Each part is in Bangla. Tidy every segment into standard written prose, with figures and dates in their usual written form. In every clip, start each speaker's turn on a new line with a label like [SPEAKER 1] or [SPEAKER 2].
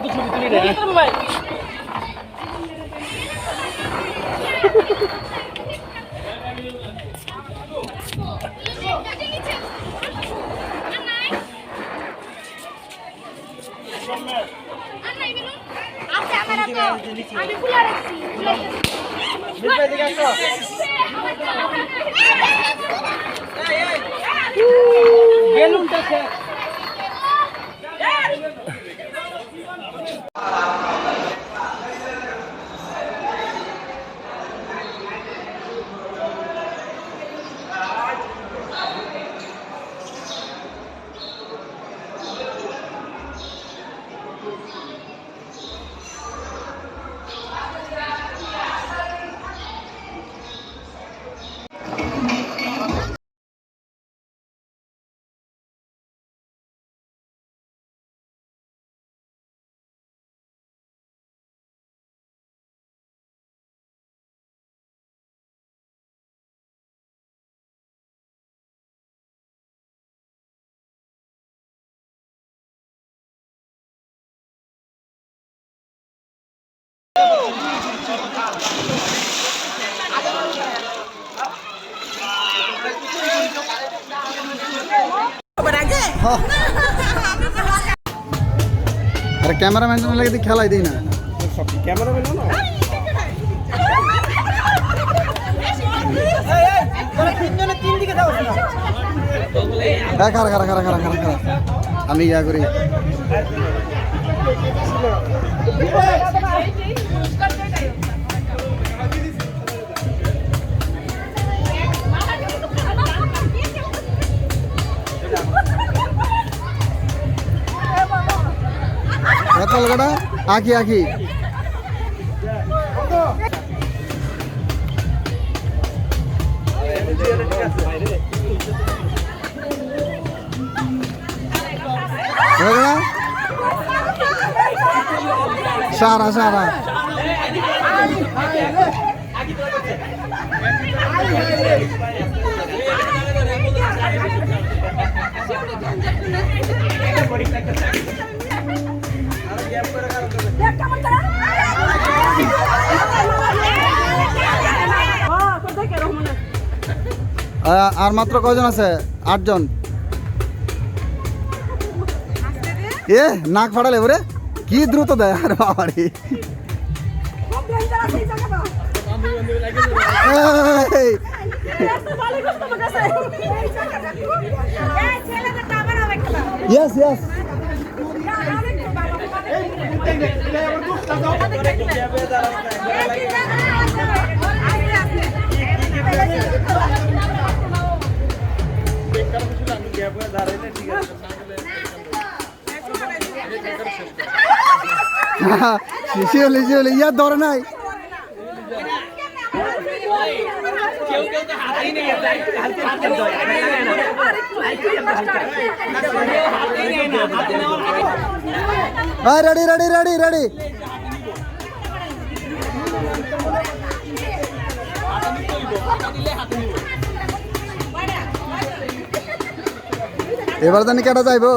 [SPEAKER 1] তো ছবি তুলি রে ভাই।
[SPEAKER 2] আমি খুলে রাখছি
[SPEAKER 1] বেলুনটা
[SPEAKER 3] अरे कैमरामैन ने लगे खेला ही देना
[SPEAKER 1] कैमरामैन हो ना
[SPEAKER 3] खरा खरा खरा खरा खरा खरा আমি ইয়া করি কত লগড়া আঁকি আঁকি সারা সারা আর মাত্র কয়জন আছে 8 জন এ নাক ফাড়ালে ওরে কি দ্রুত দেয় আরে বাবারে ইয়েস ইয়েস শিওলি শিওলি ইয়া ধরে নাই রেডি রেডি রেডি রেডি এবার জানি কেটা যাইবো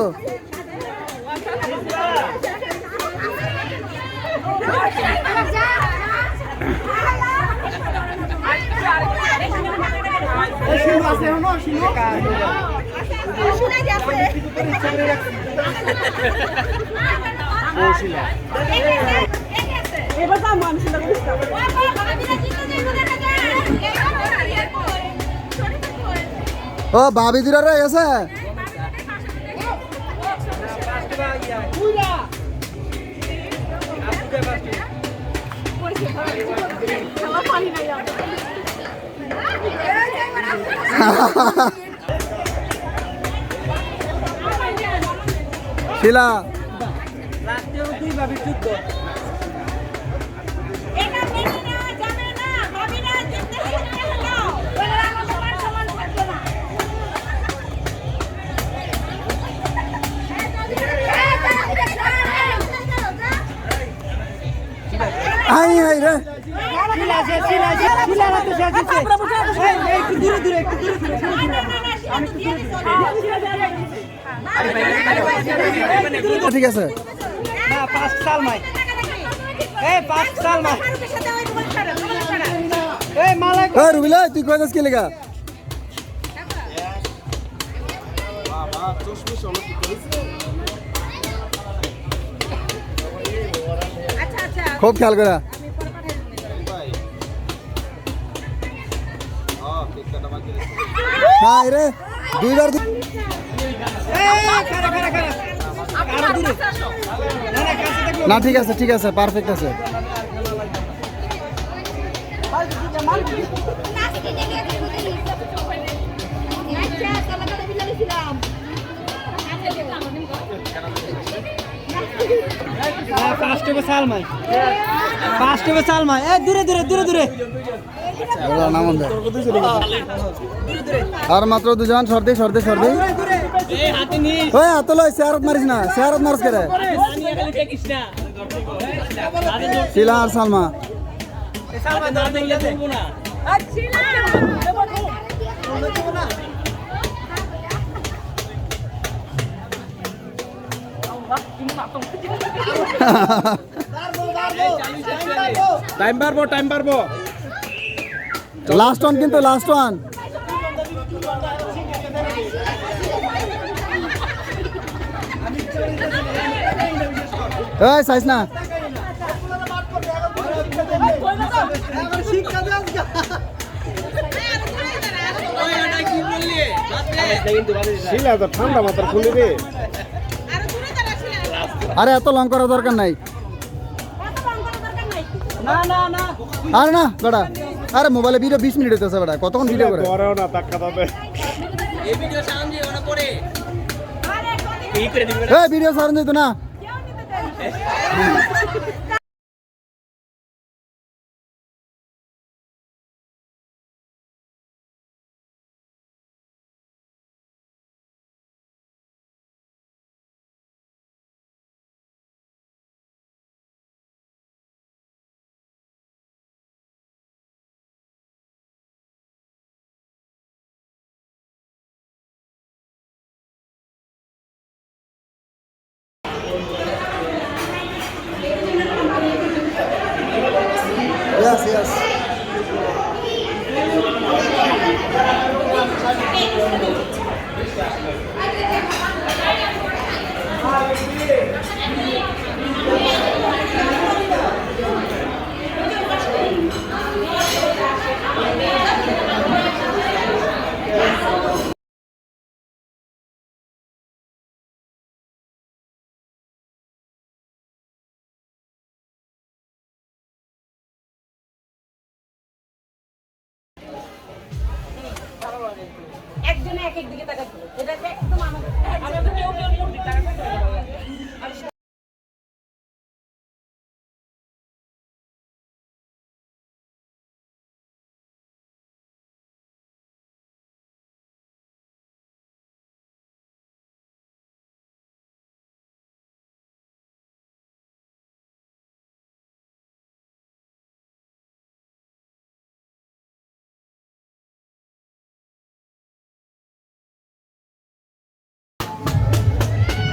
[SPEAKER 3] ও ভাবি দিরা রে আছে শিলা আই আই রে শিলা ঠিক আছে
[SPEAKER 1] না 5 সাল মাই এই 5 সাল মাই এই মালা
[SPEAKER 3] এই রুবিলা তুই কই যাস কি লাগা
[SPEAKER 1] বাবা চশমা সলো কি করিস
[SPEAKER 3] খুব খেয়াল করে হ্যাঁ রে দুইবার
[SPEAKER 1] এই খারা খারা খারা আরো দূরে না না কাছে দেখো
[SPEAKER 3] না ঠিক আছে পারফেক্ট আছে
[SPEAKER 1] পাঁচটা সাল মাই পাঁচটা সাল মাই এ দূরে দূরে দূরে দূরে
[SPEAKER 3] নাম আর মাত্র দুজন সর্দি সর্দি সর্দি
[SPEAKER 1] এই হাতে নি
[SPEAKER 3] ওই হাত লই শেয়ারত মারিস না শেয়ারত মারস করে শিলা আর সালমা
[SPEAKER 1] সালমা না দেখলে বলবো না টাইম পারবো
[SPEAKER 3] লাস্ট ওয়ান কিন্তু লাস্ট ওয়ান এই সাইজ না
[SPEAKER 1] শিলা তো ঠান্ডা মাথার খুলে রে
[SPEAKER 3] আরে এত লং করার দরকার নাই
[SPEAKER 1] না না না
[SPEAKER 3] আরে না বেটা আরে মোবাইলে ভিডিও 20 মিনিট হইতেছে বেটা কতক্ষণ ভিডিও করে
[SPEAKER 1] ধরেও না টাকা দাবে এই ভিডিও সাউন্ড দিও না পরে এই করে দিবে
[SPEAKER 3] এই ভিডিও সারন দিত না Yes, yes.
[SPEAKER 2] একজনে এক এক দিকে তাকাচ্ছে এটা একদম আমাদের আমাদের কেউ কেউ মূর্তি তাকাচ্ছে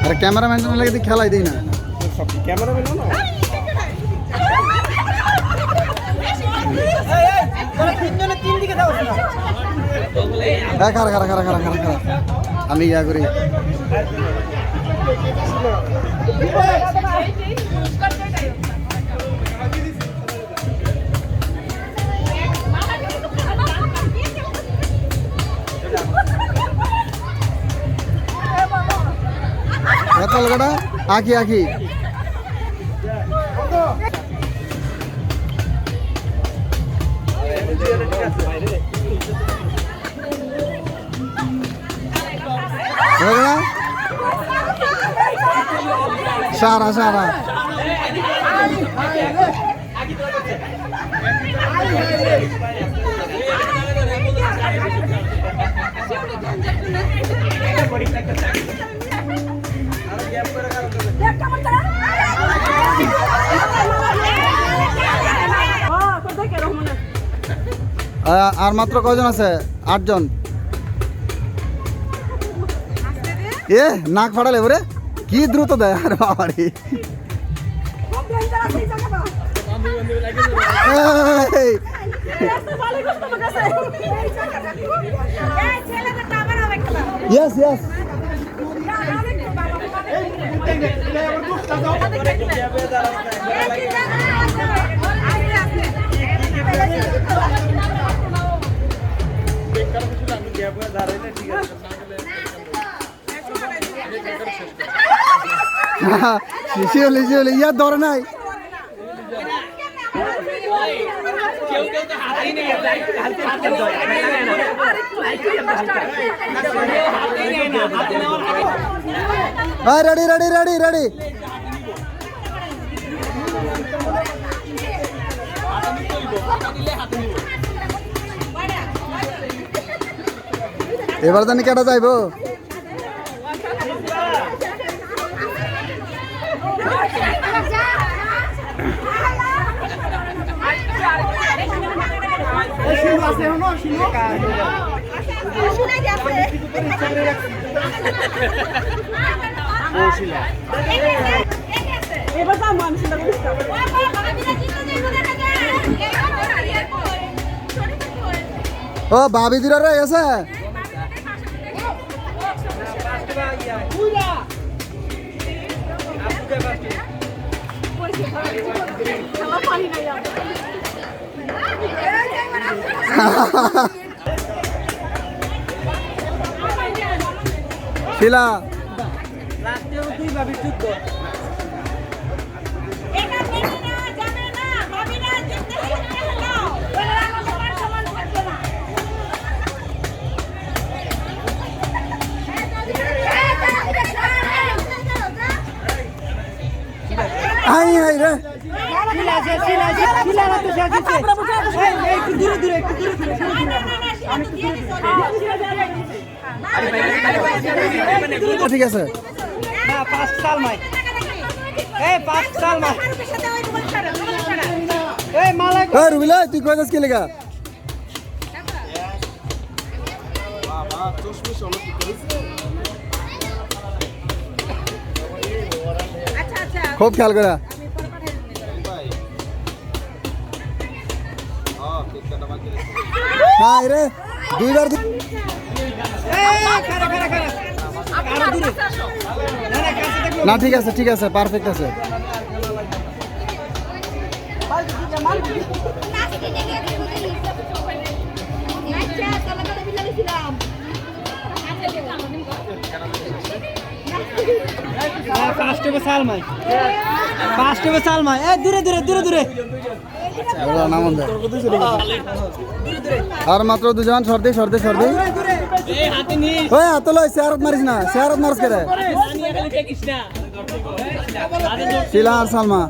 [SPEAKER 3] আরে ক্যামেরাম্যান জন্য লাগে খেলাই দেই না
[SPEAKER 1] ক্যামেরাম্যান না
[SPEAKER 3] খারা খারা খারা খারা খারা খারা আমি ইয়া করি এত লগটা আঁকি আঁকি সারা সারা আর মাত্র কয়জন আছে 8 জন এ নাক ফাটালে ওরে কি দ্রুত দেয় আরে বাবারে এই, yes yes শিওলি শিওলি ইয়ার ধরে নাই রেডি রেডি রেডি রেডি এবার জানি কেটা যাইব ও ভাবি দিরা রে গেছে শিলা আই আই রে ঠিক আছে
[SPEAKER 1] না 5 সাল মাই এই 5 সাল মাই এই মালা
[SPEAKER 3] এ রুবিলা তুই কই যাস কি লাগা বাবা চশমা সলো কি করিস আচ্ছা আচ্ছা খুব খেয়াল করা হ্যাঁ রে দুইবার না ঠিক আছে পারফেক্ট আছে আর মাত্র দুজন সর্দি সর্দি সর্দি ওই হাত লই শেয়ারত মারিস না শেয়ারত মারিস করে শিলা আর সালমা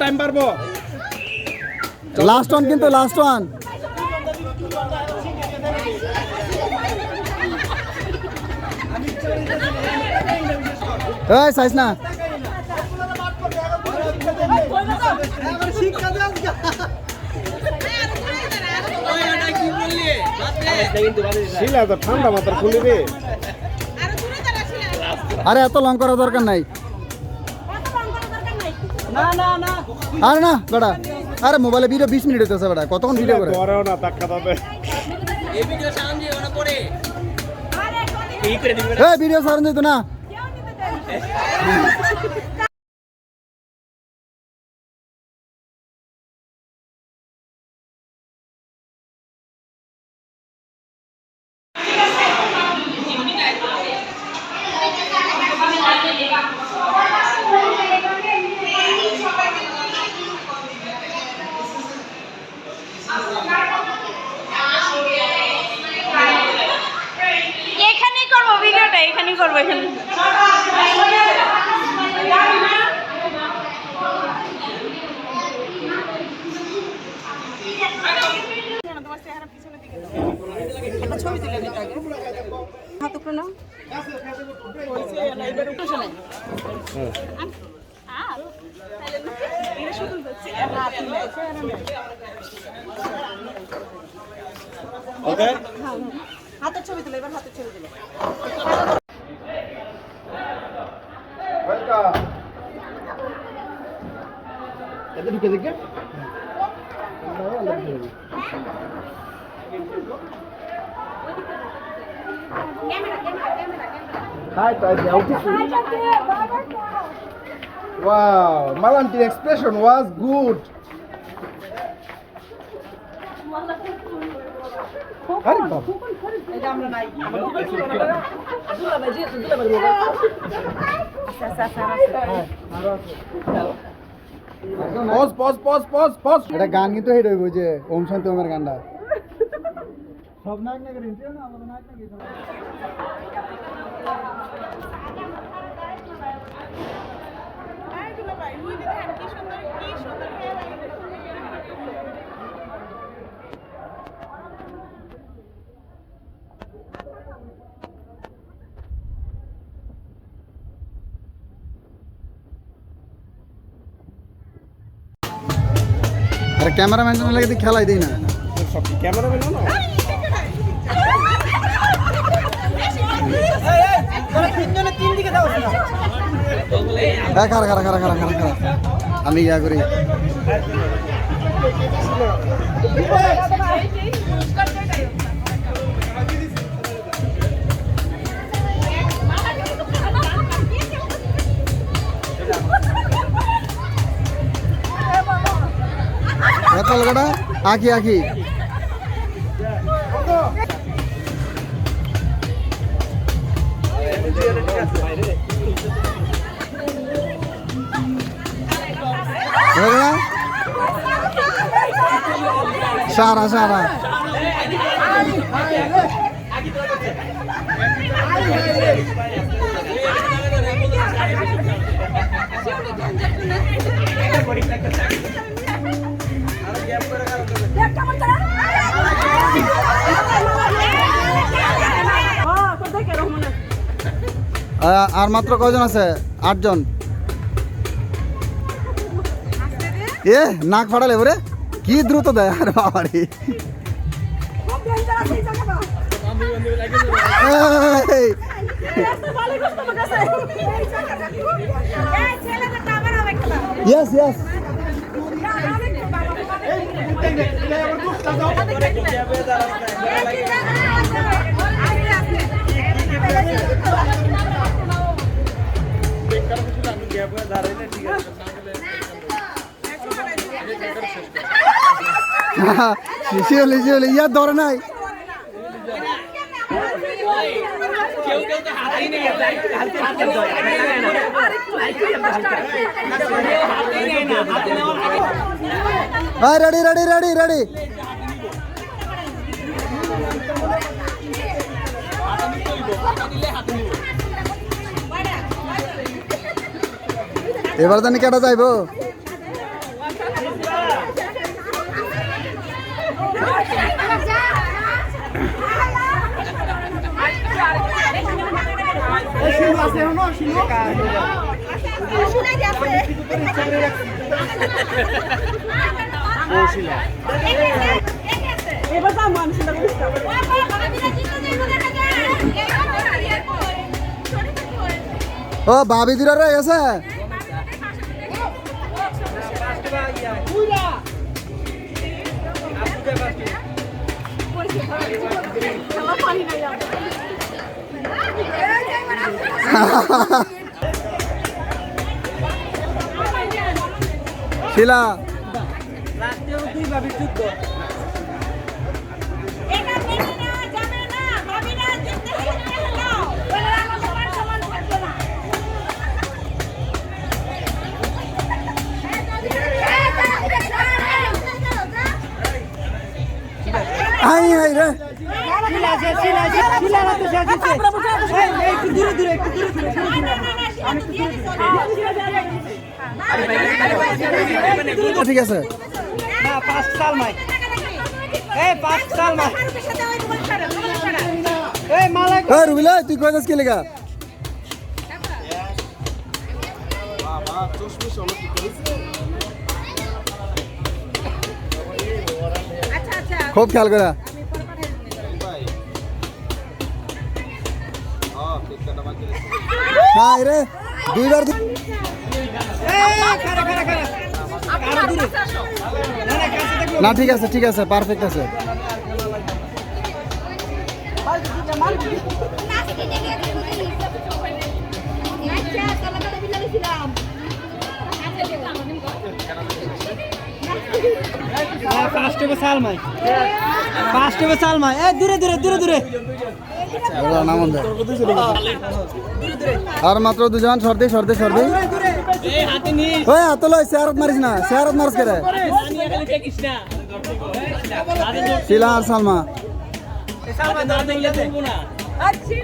[SPEAKER 1] টাইম পারবো
[SPEAKER 3] লাস্ট ওয়ান কিন্তু লাস্ট ওয়ান এই সাইজ না
[SPEAKER 1] শিলা তো ঠান্ডা মাথার খুলে রে
[SPEAKER 3] আরে এত লং করার দরকার নাই আরে না বেটা আরে মোবাইলে ভিডিও 20 মিনিট হইতেছে বেটা কতক্ষণ ভিডিও করে
[SPEAKER 1] পরেও না টাকা দাবে
[SPEAKER 2] এই ভিডিও সাউন্ড দিয়ে ওনা পড়ে
[SPEAKER 1] এই করে দিবে
[SPEAKER 3] এই ভিডিও সারন দিত না
[SPEAKER 2] এখানেই করব ভিডিওটা এখানেই করব এখানে তোমার চেহারা পিছনের দিকে একটা ছবি তুলে নিতে আগে হাত উপরে নাও হাতের ছবি তুলে এবার হাতের ছবি তুলে
[SPEAKER 1] ঢুকে দেখে Wow, Malanti's expression was good. Hari Bob. Pause.
[SPEAKER 3] এটা গান কিন্তু হেড হইব যে ওম শান্তি ওমের গানটা সব নায়ক নায়কের ইন্টারভিউ না আমাদের নায়ক নাকি আরে ক্যামেরাম্যান লাগে খেলাই দেই না
[SPEAKER 1] ক্যামেরাম্যান না
[SPEAKER 3] খারা আমি ইয়া করি লগটা আঁকি সারা আর মাত্র কয়জন আছে 8 জন এ নাক ফাটালে ওরে কি দ্রুত দেয় আর বাবারে Yes. শিওলি ইয়া ধরে নাই রেডি এবার জানি কেটা যাইব ও ভাবি দূরে রয়ে গেছে শিলা হাই রে ঠিক আছে
[SPEAKER 1] 5 সাল মাই 5 সাল মাই এই মালা
[SPEAKER 3] ওই রুবিল তুই কই যাস কি লেগা
[SPEAKER 2] আচ্ছা আচ্ছা
[SPEAKER 3] খুব খেয়াল করে হ্যাঁ রে দুইবার
[SPEAKER 1] খারা খারা খারা
[SPEAKER 2] আপনি আর কাছে আসো
[SPEAKER 1] না না কাছে দেখো
[SPEAKER 3] না ঠিক আছে পারফেক্ট আছে
[SPEAKER 1] ফার্স্ট হবে সালমাই ফার্স্ট হবে সালমাই এ দূরে দূরে দূরে দূরে
[SPEAKER 3] নামন দে আর মাত্র দুজন সর্দি
[SPEAKER 1] দূরে এই হাতে নি
[SPEAKER 3] ওই হাত লই শেয়ারত মারিস না শেয়ারত মারস করে
[SPEAKER 1] নিয়ে খালি দেখিস না
[SPEAKER 3] শিলা আর সালমা
[SPEAKER 1] সালমা না দিলে দেবো না
[SPEAKER 2] আচ্ছা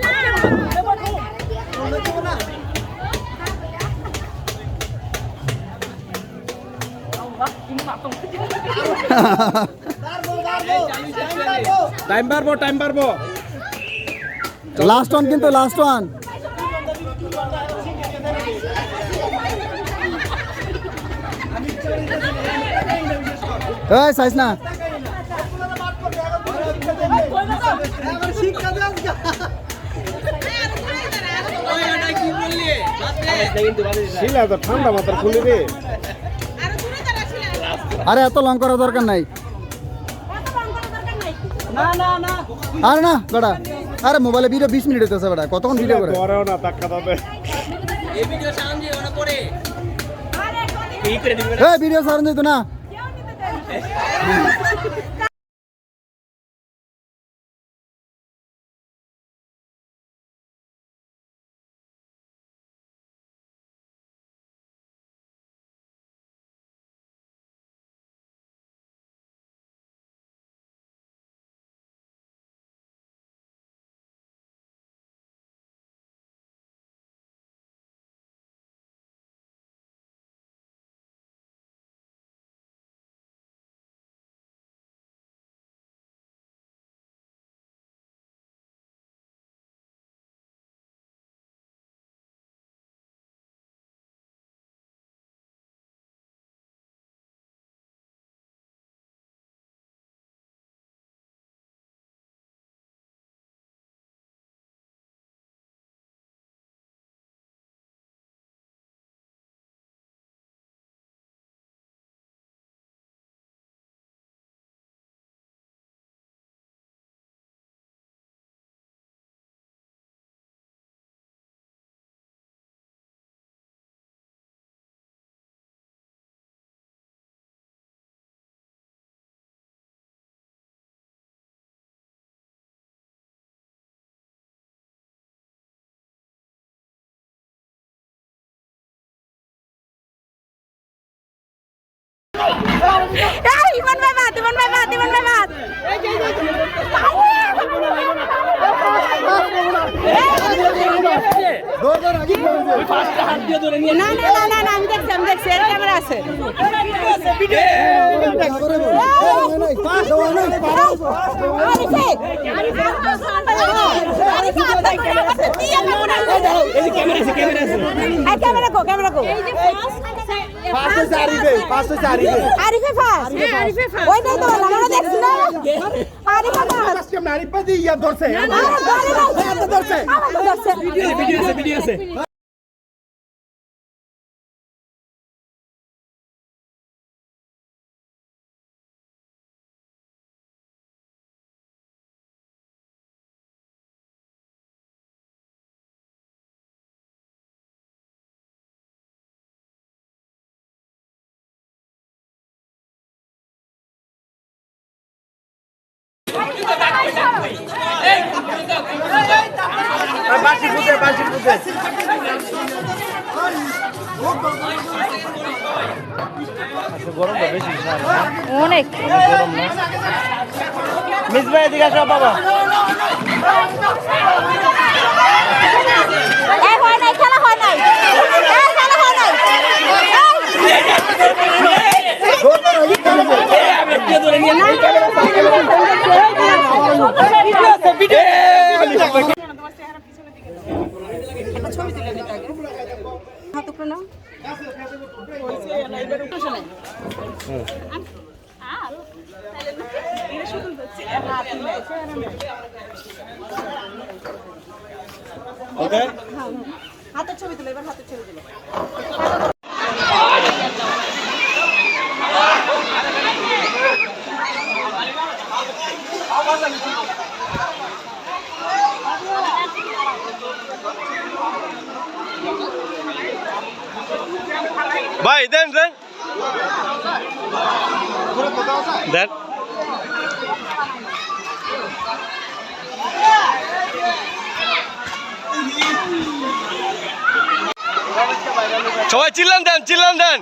[SPEAKER 1] টাইম পারবো
[SPEAKER 3] লাস্ট ওয়ান কিন্তু লাস্ট ওয়ান এই সাইজ না
[SPEAKER 4] শিলা তো ঠান্ডা মাথার খুলি রে
[SPEAKER 3] আরে এত লং করার দরকার নাই
[SPEAKER 1] না না না
[SPEAKER 3] আরে না বেটা আরে মোবাইলে ভিডিও 20 মিনিট হইতেছে বেটা কতক্ষণ ভিডিও করে
[SPEAKER 4] পরেও না টাকা পাবে
[SPEAKER 1] এই ভিডিও সামনে ওনা পড়ে এই করে দিবি
[SPEAKER 3] এই ভিডিও সারন দিত না
[SPEAKER 2] ইমন ভাই বাদ না আমি দেখছি এর ক্যামেরা আছে ক্যামেরা কো আরিফে ফার্স্ট ওইটাই তো বললাম আমরা দেখছি না আরিফে ফার্স্ট
[SPEAKER 4] আরিফা দিয়ে ইয়া ধরছে
[SPEAKER 1] ভিডিও আছে
[SPEAKER 2] অনেক
[SPEAKER 4] মিস ভাই এদিকে আসো বাবা
[SPEAKER 2] হয় নাই খেলা হয় নাই খেলা হয় নাই
[SPEAKER 1] ভিডিও
[SPEAKER 2] হাত উপরে নাও।
[SPEAKER 4] ওকে
[SPEAKER 2] হাতের ছবি তুলো, এবার হাতের ছবি তুলো।
[SPEAKER 4] ভাই দেন দেন দেন সবাই চিল্লান দেন চিল্লান দেন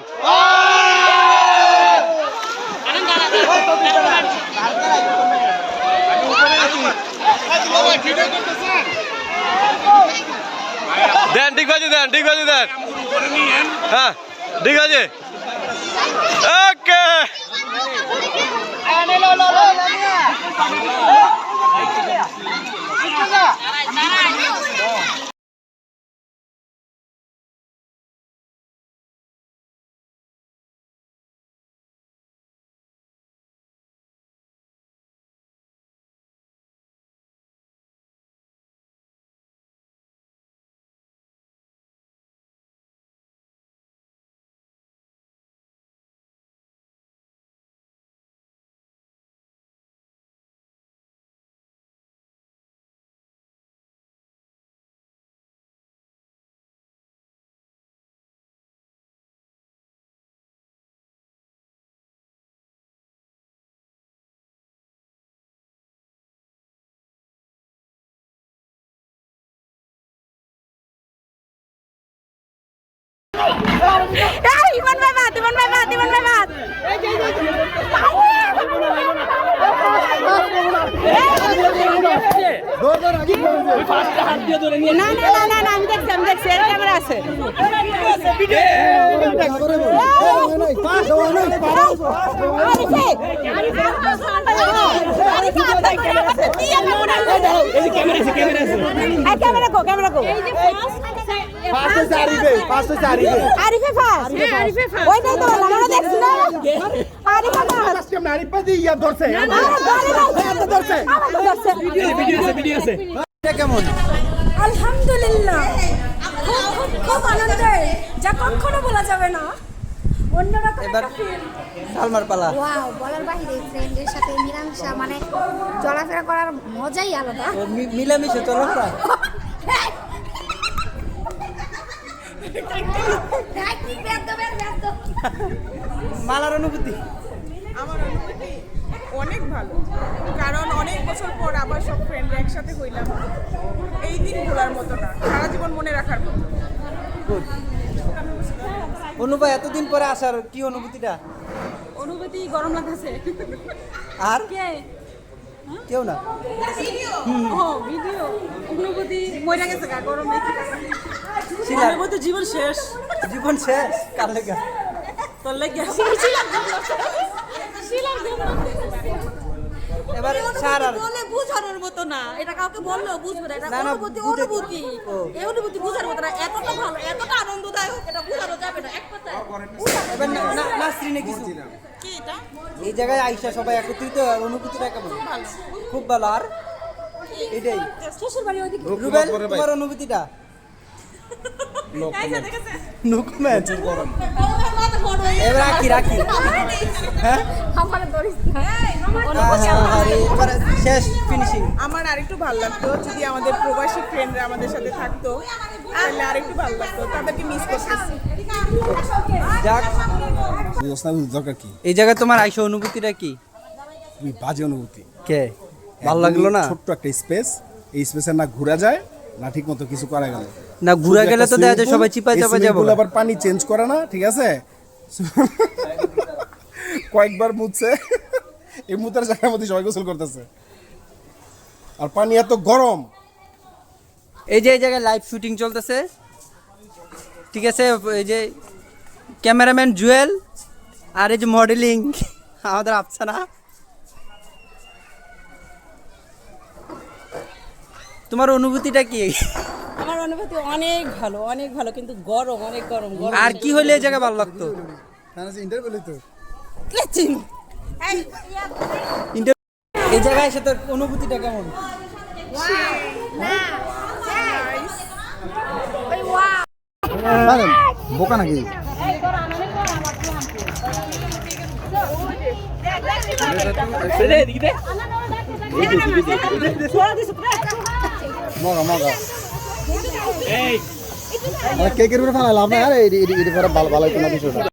[SPEAKER 4] দেন ঠিক আছে দেন ঠিক আছে দেন হ্যাঁ ঠিক আছে ওকে
[SPEAKER 2] এই ইমন ভাই বাদ, ইমন ভাই বাদ, ইমন ভাই বাদ। না না না না না, আমি দেখছি এর ক্যামেরা আছে। ক্যামেরা কো, ক্যামেরা কো। আরিফে ফার্স্ট। ওইটাই তো বললাম, আমরা দেখছি না। আরিফে ফার্স্ট।
[SPEAKER 4] আরিফা দিয়ে ইয়া ধরছে ভিডিও আছে
[SPEAKER 3] কেমন?
[SPEAKER 5] আলহামদুলিল্লাহ, খুব আনন্দের, যা কখনো বলা যাবে না। অন্যরকম
[SPEAKER 3] এবার
[SPEAKER 5] একটা ফিল।
[SPEAKER 3] সালমার পালা।
[SPEAKER 6] ওয়াও, বলার বাহিরে ফ্রেন্ডের সাথে মিলামিশা মানে চলাফেরা করার মজাই আলাদা।
[SPEAKER 3] মিলামিশে চলাফেরা। মালার অনুভূতি
[SPEAKER 7] আমার অনুভূতি অনেক ভালো, কারণ অনেক বছর পর আবার সব ফ্রেন্ডরা একসাথে হইলাম। এই দিন ভোলার মতো না, সারা জীবন মনে রাখার মতো।
[SPEAKER 3] অনুভব এতদিন পরে আসার কি অনুভূতিটা?
[SPEAKER 2] অনুভূতি গরম লাগতেছে।
[SPEAKER 3] আর
[SPEAKER 2] কে?
[SPEAKER 3] কেউ না।
[SPEAKER 2] ও ভিডিও অনুভূতি মরে গেছে গা গরমে।
[SPEAKER 3] শিলা
[SPEAKER 2] অনুভূতি জীবন শেষ।
[SPEAKER 3] জীবন শেষ কার লেগা?
[SPEAKER 2] তোর লাগে
[SPEAKER 3] এবার সার আর
[SPEAKER 2] বলে বুঝানোর মতো না, এটা কাউকে বললেও বুঝবে না। এটা
[SPEAKER 3] না, না,
[SPEAKER 2] অনুভূতি
[SPEAKER 3] বুঝে-
[SPEAKER 2] অনুভূতি
[SPEAKER 3] ও।
[SPEAKER 2] এই অনুভূতি বুঝার মতো না। এতটা ভালো, এতটা আনন্দদায়ক, এটা বুঝানো যাবে না এক কথায়।
[SPEAKER 3] এবার নাসরিনে কিছু
[SPEAKER 2] কি এটা?
[SPEAKER 3] এই জায়গায় আইসা সবাই একত্রিত আর অনুভূতিটা কেমন? খুব ভালো। আর এটাই
[SPEAKER 2] শ্বশুর বাড়ি ওইদিকে।
[SPEAKER 3] রুবেল, তোমার অনুভূতিটা? No comment. এবার রাখি হ্যাঁ
[SPEAKER 2] আমার ধরিস না।
[SPEAKER 3] এবার শেষ ফিনিশিং।
[SPEAKER 7] আমার আরেকটু ভালো লাগতো যদি আমাদের প্রবাসী ফ্রেন্ডরা আমাদের সাথে থাকতো, তাহলে আরেকটু ভালো লাগতো। তাদেরকে মিস করতেছি।
[SPEAKER 3] যাক,
[SPEAKER 4] দরকার কি
[SPEAKER 3] এই জায়গায় তোমার আইসা অনুভূতিটা কি?
[SPEAKER 4] খুবই বাজে অনুভূতি।
[SPEAKER 3] কে ভালো লাগলো না?
[SPEAKER 4] ছোট্ট একটা স্পেস, এই স্পেসে না ঘোরা যায় না ঠিক মতো কিছু করা গেল।
[SPEAKER 3] না ঘুরা গেলে তো দেখা যায় সবাই চিপা চাপা যাবো।
[SPEAKER 4] আবার পানি চেঞ্জ করে না, ঠিক আছে? কয়েকবার মুছছে, এই মুতার জায়গার মধ্যে সবাই গোসল করতেছে, আর পানি এত গরম।
[SPEAKER 3] এই যে এই জায়গায় লাইভ শুটিং চলতেছে, ঠিক আছে? এই যে ক্যামেরাম্যান জুয়েল আর এই যে মডেলিং আমাদের আফসানা। তোমার অনুভূতিটা কি?
[SPEAKER 2] আমার অনুভূতি
[SPEAKER 8] অনুভূতি অনেক ভালো কিন্তু গরম অনেক গরম গরম
[SPEAKER 3] আর কি হলে এই জায়গা ভালো লাগতো? এই জায়গায় এসে তোর অনুভূতিটা কেমন?
[SPEAKER 1] বোকা নাকি? মগা মগা কেকের উপরে ফেলা লাভ নাই। আর এটি ভালো ভালো কোনো বিষয়টা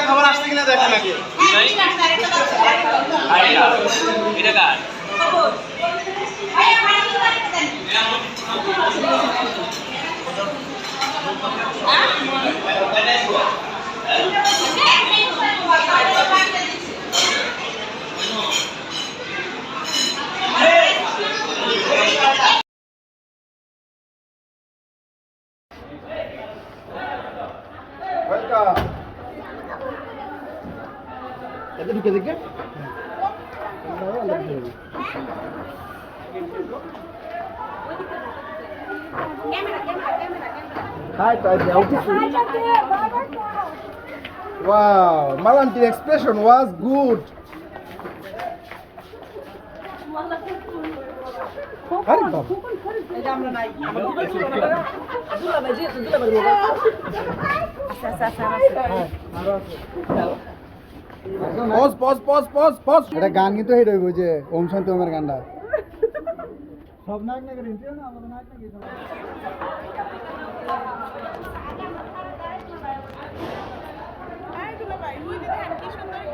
[SPEAKER 9] খাবার আসতে কিনা দেখেন নাকি ঢুকে দেখে Wow, Malanti's expression was good. Pause. এটা গান কিন্তু হেড হইব যে ওম শান্তি ওমের গানটা সব নায়ক নায়কের ইন্টারভিউ না আমাদের নায়ক নাকি
[SPEAKER 7] ভাই দুলা ভাই মুই দেখেন কি সুন্দর